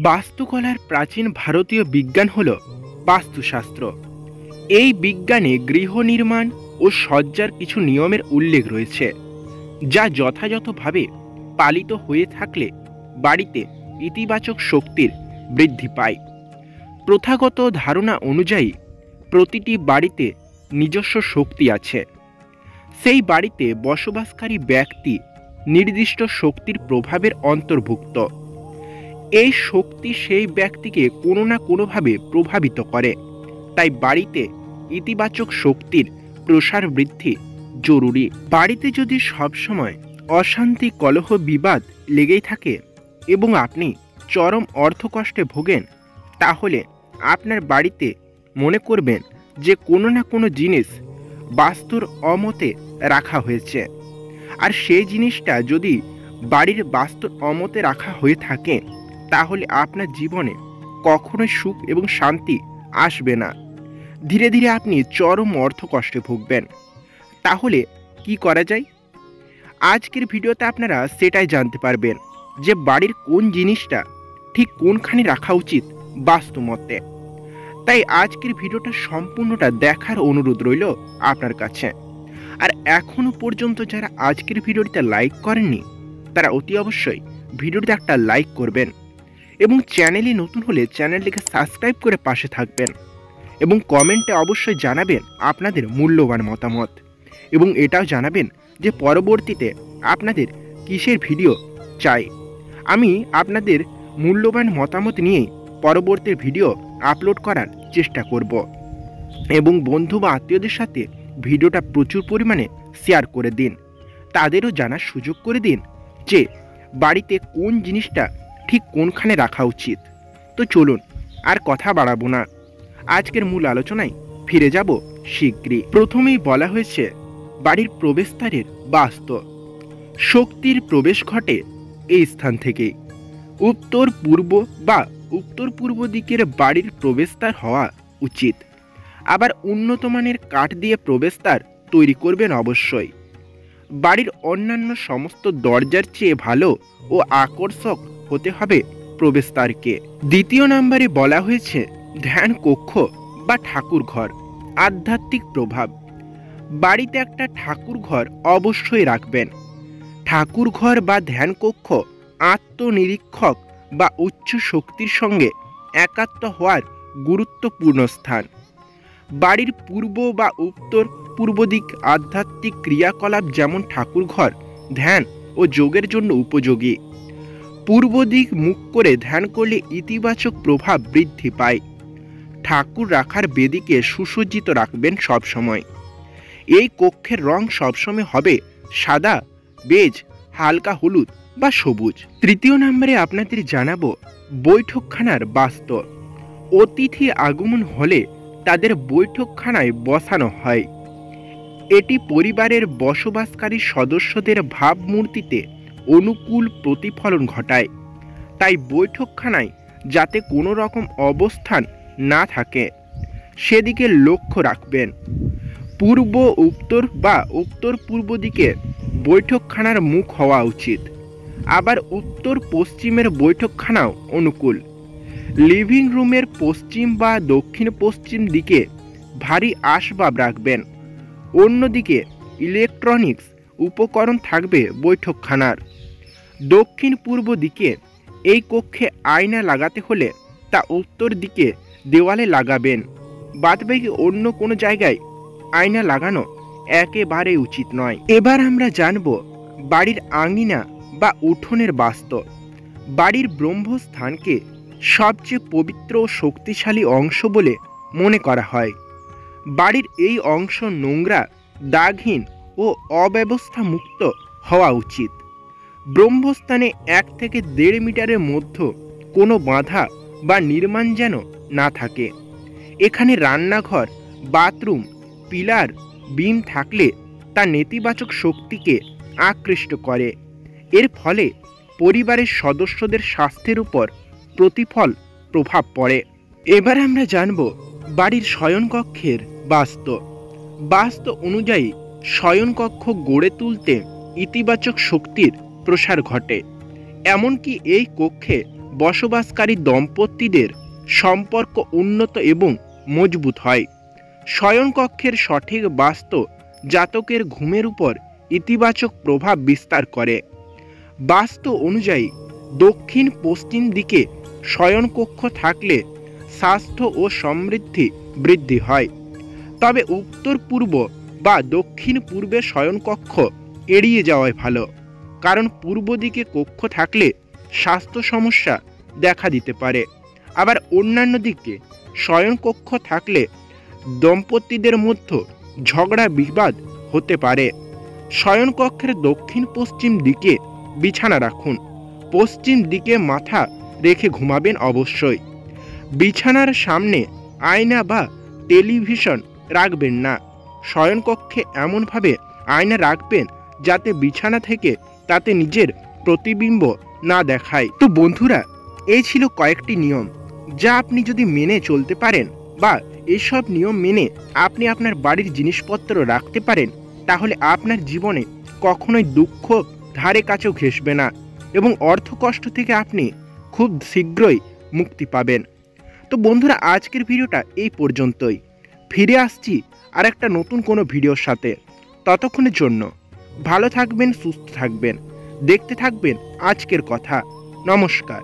বাস্তুকলার প্রাচীন ভারতীয় বিজ্ঞান হল বাস্তুশাস্ত্র। এই বিজ্ঞানে গৃহ নির্মাণ ও সজ্জার কিছু নিয়মের উল্লেখ রয়েছে, যা যথাযথভাবে পালিত হয়ে থাকলে বাড়িতে ইতিবাচক শক্তির বৃদ্ধি পায়। প্রথাগত ধারণা অনুযায়ী প্রতিটি বাড়িতে নিজস্ব শক্তি আছে। সেই বাড়িতে বসবাসকারী ব্যক্তি নির্দিষ্ট শক্তির প্রভাবের অন্তর্ভুক্ত। এই শক্তি সেই ব্যক্তিকে কোনো না কোনোভাবে প্রভাবিত করে। তাই বাড়িতে ইতিবাচক শক্তির প্রসার বৃদ্ধি জরুরি। বাড়িতে যদি সবসময় অশান্তি, কলহ, বিবাদ লেগেই থাকে এবং আপনি চরম অর্থকষ্টে ভোগেন, তাহলে আপনার বাড়িতে মনে করবেন যে কোনো না কোনো জিনিস বাস্তুর অমতে রাখা হয়েছে। আর সেই জিনিসটা যদি বাড়ির বাস্তুর অমতে রাখা হয়ে থাকে, তাহলে আপনার জীবনে কখনোই সুখ এবং শান্তি আসবে না। ধীরে ধীরে আপনি চরম অর্থকষ্টে ভুগবেন। তাহলে কি করা যায়? আজকের ভিডিওতে আপনারা সেটাই জানতে পারবেন যে বাড়ির কোন জিনিসটা ঠিক কোনখানে রাখা উচিত বাস্তু মতে। তাই আজকের ভিডিওটা সম্পূর্ণটা দেখার অনুরোধ রইল আপনার কাছে। আর এখনো পর্যন্ত যারা আজকের ভিডিওটিতে লাইক করেননি, তারা অতি অবশ্যই ভিডিওটিতে একটা লাইক করবেন এবং চ্যানেলে নতুন হলে চ্যানেলটিকে সাবস্ক্রাইব করে পাশে থাকবেন এবং কমেন্টে অবশ্যই জানাবেন আপনাদের মূল্যবান মতামত এবং এটাও জানাবেন যে পরবর্তীতে আপনাদের কিসের ভিডিও চাই। আমি আপনাদের মূল্যবান মতামত নিয়ে পরবর্তী ভিডিও আপলোড করার চেষ্টা করব এবং বন্ধু বা আত্মীয়দের সাথে ভিডিওটা প্রচুর পরিমাণে শেয়ার করে দিন। তাদেরও জানার সুযোগ করে দিন যে বাড়িতে কোন জিনিসটা ঠিক কোনখানে রাখা উচিত। তো চলুন আর কথা বাড়াবো না, আজকের মূল আলোচনায় ফিরে যাব শীঘ্রই। প্রথমেই বলা হয়েছে বাড়ির প্রবেশদ্বারের বাস্তু। শক্তির প্রবেশ ঘটে এই স্থান থেকেই। উত্তর পূর্ব বা উত্তর পূর্ব দিকের বাড়ির প্রবেশদ্বার হওয়া উচিত। আবার উন্নত মানের কাঠ দিয়ে প্রবেশদ্বার তৈরি করবেন অবশ্যই। বাড়ির অন্যান্য সমস্ত দরজার চেয়ে ভালো ও আকর্ষক হতে হবে প্রবেশদ্বারকে। দ্বিতীয় নম্বরে বলা হয়েছে ধ্যান কক্ষ বা ঠাকুর ঘর। আধ্যাত্মিক প্রভাব। বাড়িতে একটা ঠাকুর ঘর অবশ্যই রাখবেন। ঠাকুর ঘর বা ধ্যান কক্ষ আত্মনিরীক্ষক বা উচ্চ শক্তির সঙ্গে একাত্ম হওয়ার গুরুত্বপূর্ণ স্থান। বাড়ির পূর্ব বা উত্তর পূর্ব দিক আধ্যাত্মিক ক্রিয়াকলাপ যেমন ঠাকুর ঘর, ধ্যান ও যোগের জন্য উপযোগী। পূর্ব দিক মুখ করে ধ্যান করলে ইতিবাচক প্রভাব বৃদ্ধি পায়। ঠাকুর রাখার বেদিকে সুসজ্জিত রাখবেন সবসময়। এই কক্ষের রং সবসময় হবে সাদা, বেজ, হালকা হলুদ বা সবুজ। তৃতীয় নম্বরে আপনাদের জানাবো বৈঠকখানার বাস্তু। অতিথি আগমন হলে তাদের বৈঠকখানায় বসানো হয়। এটি পরিবারের বসবাসকারী সদস্যদের ভাবমূর্তিতে অনুকূল প্রতিফলন ঘটায়। তাই বৈঠকখানায় যাতে কোনো রকম অবস্থান না থাকে সেদিকে লক্ষ্য রাখবেন। পূর্ব, উত্তর বা উত্তর পূর্ব দিকে বৈঠকখানার মুখ হওয়া উচিত। আবার উত্তর পশ্চিমের বৈঠকখানাও অনুকূল। লিভিং রুমের পশ্চিম বা দক্ষিণ পশ্চিম দিকে ভারী আসবাব রাখবেন। অন্যদিকে ইলেকট্রনিক্স উপকরণ থাকবে বৈঠকখানার। দক্ষিণ পূর্ব দিকে এই কক্ষে আয়না লাগাতে হলে তা উত্তর দিকে দেওয়ালে লাগাবেন। বাদবাকি অন্য কোনো জায়গায় আয়না লাগানো একেবারেই উচিত নয়। এবার আমরা জানব বাড়ির আঙিনা বা উঠোনের বাস্তু। বাড়ির ব্রহ্মস্থানকে সবচেয়ে পবিত্র ও শক্তিশালী অংশ বলে মনে করা হয়। বাড়ির এই অংশ নোংরা, দাগহীন ও অব্যবস্থা মুক্ত হওয়া উচিত। ব্রহ্মস্থানে 1 থেকে 1.5 মিটারের মধ্যে কোনো বাধা বা নির্মাণ যেন না থাকে। এখানে রান্নাঘর, বাথরুম, পিলার, বিম থাকলে তা নেতিবাচক শক্তিকে আকৃষ্ট করে। এর ফলে পরিবারের সদস্যদের স্বাস্থ্যের উপর প্রভাব পড়ে। এবার আমরা জানব বাড়ির শয়নকক্ষের বাস্তু। বাস্তু অনুযায়ী শয়নকক্ষ গড়ে তুলতে ইতিবাচক শক্তির প্রসার ঘটে। এমনকি এই কক্ষে বসবাসকারী দম্পতিদের সম্পর্ক উন্নত এবং মজবুত হয়। শয়নকক্ষের সঠিক বাস্তু জাতকের ঘুমের উপর ইতিবাচক প্রভাব বিস্তার করে। বাস্তু অনুযায়ী দক্ষিণ পশ্চিম দিকে শয়নকক্ষ থাকলে স্বাস্থ্য ও সমৃদ্ধি বৃদ্ধি হয়। তবে উত্তর পূর্ব বা দক্ষিণ পূর্বে শয়নকক্ষ এড়িয়ে যাওয়াই ভালো, কারণ পূর্ব দিকে কক্ষ থাকলে স্বাস্থ্য সমস্যা দেখা দিতে পারে। আবার অন্যান্য দিকে শয়নকক্ষ থাকলে দম্পতিদের মধ্যে ঝগড়া বিবাদ হতে পারে। শয়নকক্ষের দক্ষিণ পশ্চিম দিকে বিছানা রাখুন। পশ্চিম দিকে মাথা রেখে ঘুমাবেন অবশ্যই। বিছানার সামনে আয়না বা টেলিভিশন রাখবেন না। শয়নকক্ষে এমনভাবে আয়না রাখবেন যাতে বিছানা থেকে তাতে নিজের প্রতিবিম্ব না দেখায়। তো বন্ধুরা, এই ছিল কয়েকটি নিয়ম যা আপনি যদি মেনে চলতে পারেন বা এসব নিয়ম মেনে আপনি আপনার বাড়ির জিনিসপত্র রাখতে পারেন, তাহলে আপনার জীবনে কখনোই দুঃখ ধারে কাছেও ঘেঁষবে না এবং অর্থকষ্ট থেকে আপনি খুব শীঘ্রই মুক্তি পাবেন। তো বন্ধুরা, আজকের ভিডিওটা এই পর্যন্তই। ফিরে আসছি আর একটা নতুন কোনো ভিডিওর সাথে। ততক্ষণের জন্য ভালো থাকবেন, সুস্থ থাকবেন, দেখতে থাকবেন আজকের কথা। নমস্কার।